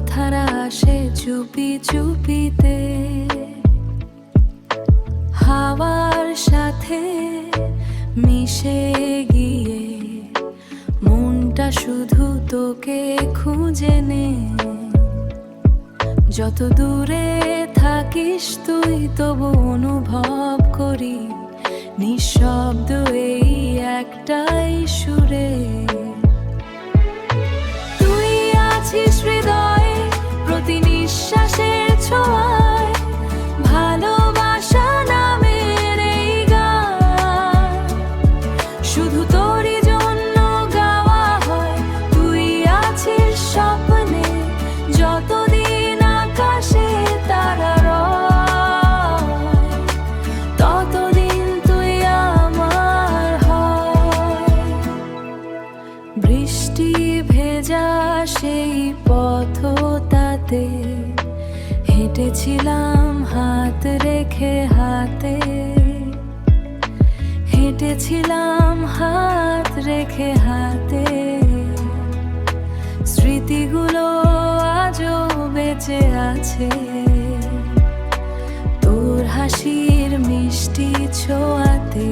কথারা আসে চুপি চুপিতে, হাওয়ার সাথে মিশে গিয়ে মনটা শুধু তোকে খুঁজে নে। যত দূরে থাকিস তুই তবু অনুভব করি নিঃশব্দ এই একটাই সুরে। তুই আছিস হৃদয়ে প্রতি নিঃশ্বাসের ছোঁয়ায়, ভালোবাসা নামের এই গান শুধু তোরই জন্য গাওয়া হয়। তুই আছিস স্বপ্নে যতদিন আকাশে তারা রয়, ততদিন তুই আমার হয়। বৃষ্টি ভেজা সেই পথটাতে হেঁটেছিলাম হাত রেখে হাতে, হেঁটেছিলাম হাত রেখে হাতে। স্মৃতিগুলো আজও বেঁচে আছে তোর হাসির মিষ্টি ছোঁয়াতে।